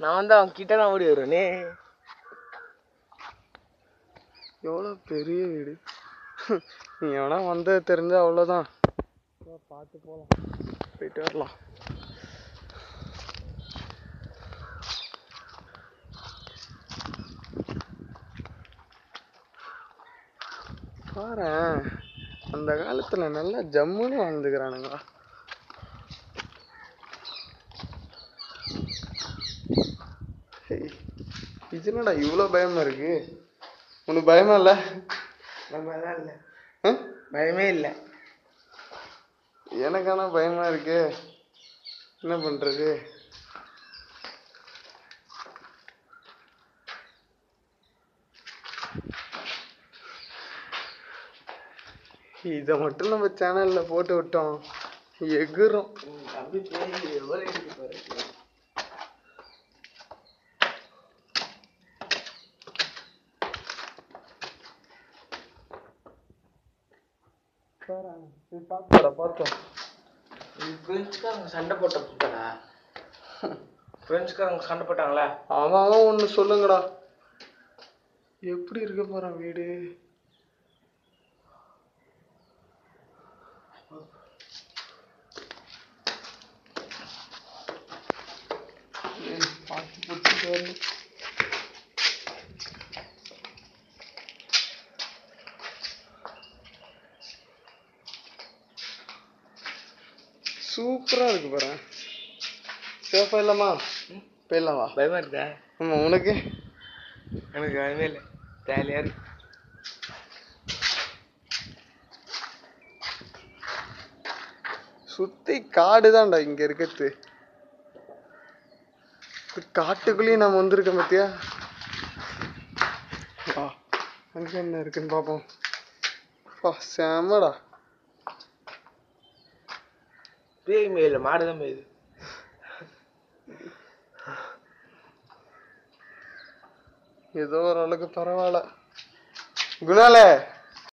நான் வந்து அவன் கிட்ட தான் ஓடி வருவேனே. எவ்வளோ பெரிய வீடு. நீ எவனா வந்த தெரிஞ்சா அவ்வளோதான். பார்த்து போகலாம், போயிட்டு வரலாம். பாரு, அந்த காலத்துல நல்லா ஜம்முன்னு வாழ்ந்துக்கிறானுங்களா. இது என்னடா இவ்வளோ பயமா இருக்கு? உனக்கு பயமா இல்லை? பயமெல்லாம் இல்லை, பயமே இல்லை. எனக்கான பயமா இருக்கு. என்ன பண்றது? இதை மட்டும் நம்ம சேனல்ல போட்டு விட்டோம், எகுறோம். தம்பி பேசி எவ்வளோ இருக்கு பாரு. பார்த்தோம். ஃப்ரெண்ட்ஸ்காரங்க சண்டை போட்ட புத்தடா. ஃப்ரெண்ட்ஸ்காரங்க சண்டை போட்டாங்களா? அவன் ஒன்று சொல்லுங்கடா. எப்படி இருக்க போறான் வீடு? பார்த்து பிடிச்சிட்டு வரணும். சூப்பரா இருக்கு பாரு. சேஃபா இல்லம்மா? போயிடலாமா? பயமா இருக்கா? ஆமா. உனக்கு? எனக்கு பயமே இல்லை, ஜாலியா இருக்கு. சுத்தி காடுதான்டா இங்க இருக்கிறது. காட்டுக்குள்ளேயும் நம்ம வந்திருக்கோம் பத்தியா. அங்க என்ன இருக்குன்னு பாப்போம். செமடா. பேய் மேல மாடுதான் மேயுது. ஏதோ ஓரளவுக்கு பரவாயில்ல. குணாலே,